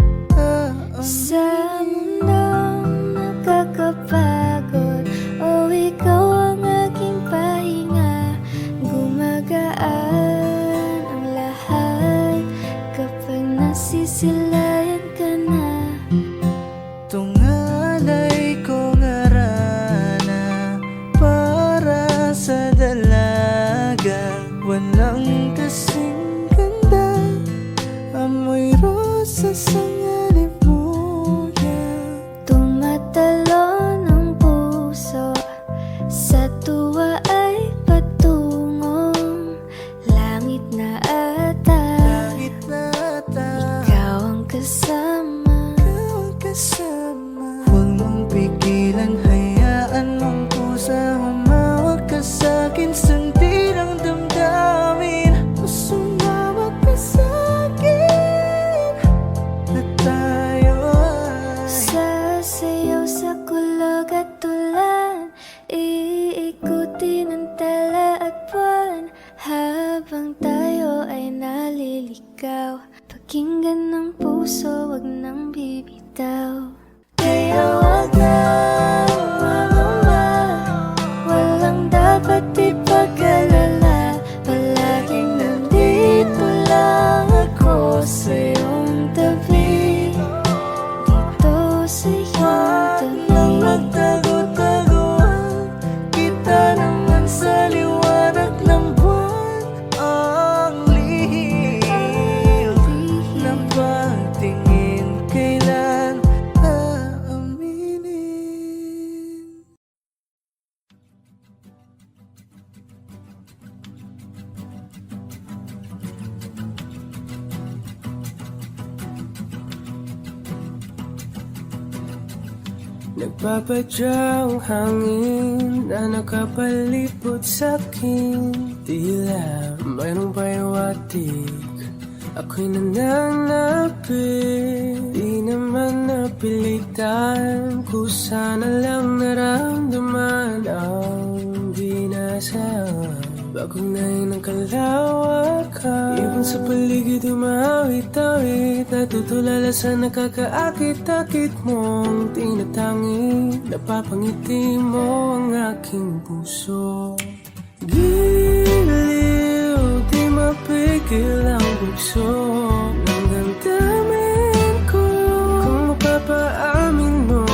Sa mundong nakakapagod, o ikaw ang aking pahinga. Gumagaan ang lahat kapag nasisilayan ka na. tungalay ko ngarana para sa dalaga. Walang kasing ganda, amoy rosas ang alibuyan. Tumatalon ang puso, sa tuwa ay patungong langit na ata. Langit na ata, Ikaw ang kasama. ikaw ang kasama. Huwag mong pigilan, hayaan mong kusa. Humawak ka sa'kin, sundin ang damdamin. Sumawak ka sa'kin, at tayo ay Sasayaw sa kulog at tulan, iikutin ang tala at buwan, habang tayo ay naliligaw. Pakinggan ng puso, wag nang bibitaw. Kaya wag na mamama, walang dapat ipag-alala. Palaging nandito lang ako sa iyong tabi, dito sa iyong nang tabi. magtago-taguan, kita naman sa liwanag ng buwan. Ang lihim ng pagtingin, kailan aaminin. Nagpapadya ang hangin na nakapalipot sa'kin. Tila mayroong payawatig, ako'y nananapit. Di naman napilitan, kusa na lang naramdaman ang binasa. Bagunayin ng kalawakan, ibon sa paligid umawit-awit, natutulala sa nakakaakit-akit mong tinatangi. Napapangiti mo ang aking puso. Giliw, di mapigil ang bugso ng damdamin ko. Kung mapapaamin mo,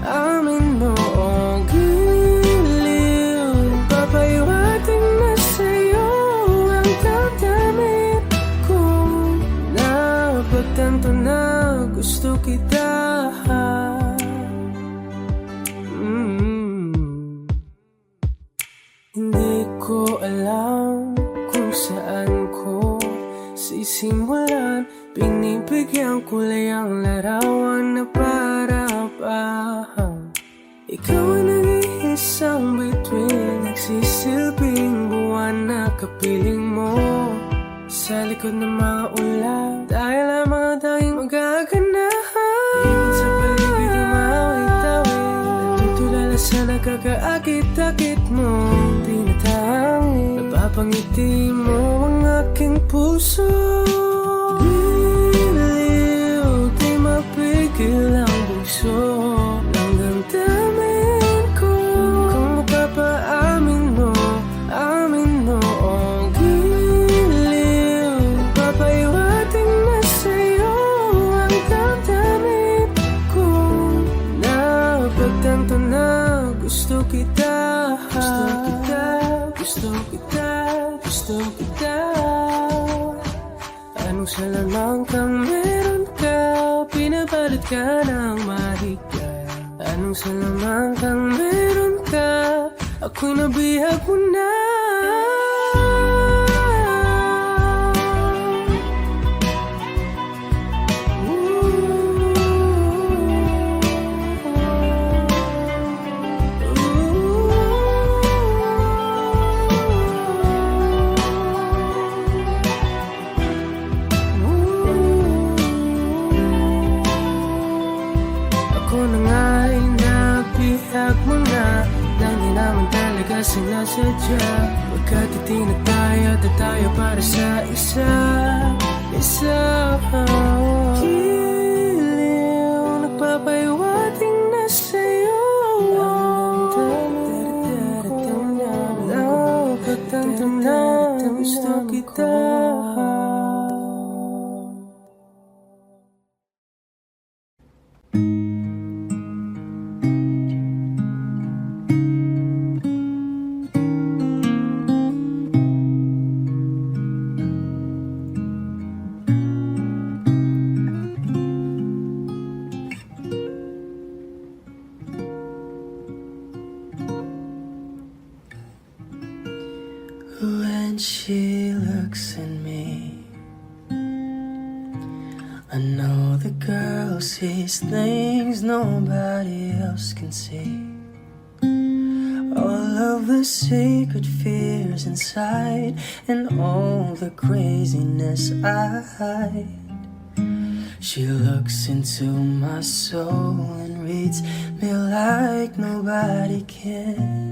amin mo. Oh, giliw, papahiwating na sa'yo ang damdamin ko. Napagtanto na gusto kita. Hindi ko alam kung saan ko sisimulan. Binibigyan kulay ang larawan na para-parahan. Ikaw ang nag-iisang bituin, nagsisilbing buwan na kapiling mo. Sa likod ng mga ulan, dahil ang mga tanging magaganahan. Ibon sa paligid umawit-awit, natutulala sa nakakaakit-akit mo. Napapangiti mo ang aking puso. Giliw, di mapigil ang bugso ng damdamin ko. Kung mapapaamin mo, amin mo. Oh, giliw, papahiwating na sa'yo ang damdamin ko. Napagtanto na gusto kita. Gusto kita, gusto kita, gusto kita. Anong salamang kang meron ka, pinapalit ka ng mahika. Anong salamang kang meron ka, ako'y nabihag mo na. Sinasadya, pagkat itinataya tayo para sa isa. Giliw, nagpapahiwating na sa'yo ang damdamin ko. Napagtanto na gusto kita. When she looks at me, I know the girl sees things nobody else can see. All of the secret fears inside, and all the craziness I hide. She looks into my soul and reads me like nobody can.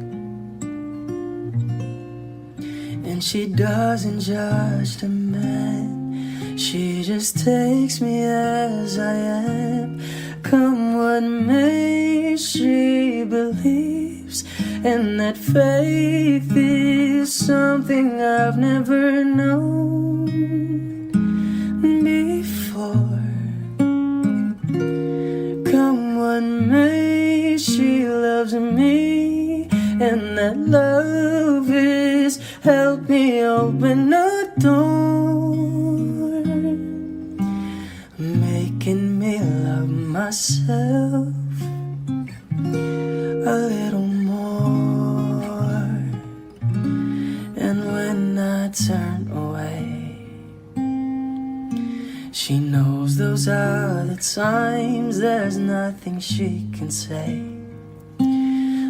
And she doesn't judge the man, she just takes me as I am. Come what may, she believes, and that faith is something I've never known before. Come what may, she loves me, and that love is help me open a door, making me love myself a little more. And when I turn away, she knows those are the times there's nothing she can say,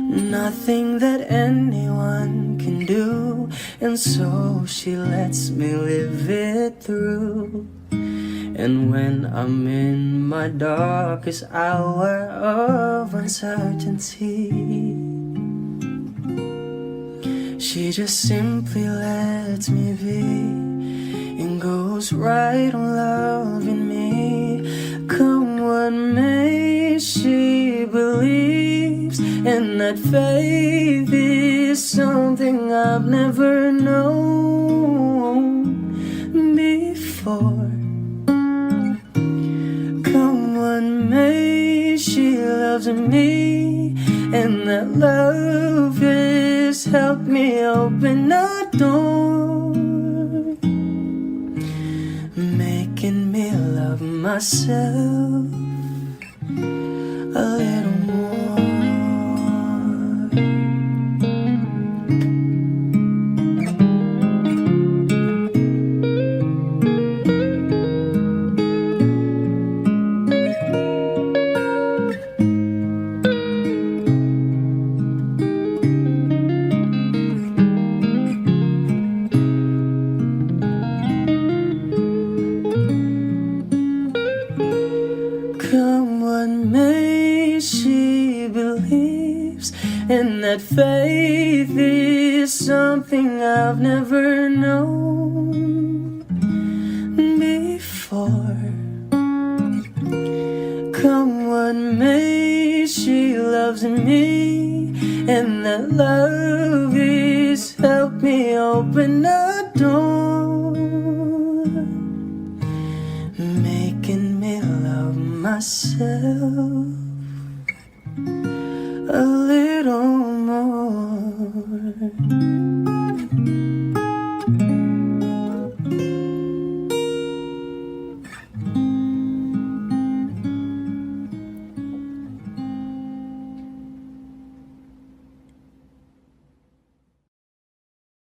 nothing that anyone can do, and so she lets me live it through. And when I'm in my darkest hour of uncertainty, she She just simply lets me be and goes right on loving me. Come what may, she believes, and that faith is something I've never known before. Come what may, she loves me, and that love has helped me open a door, making me love myself a little more. Come what may, she believes, and that faith is something I've never known before. Come what may, she loves me, and that love has helped me open a door, making me love myself a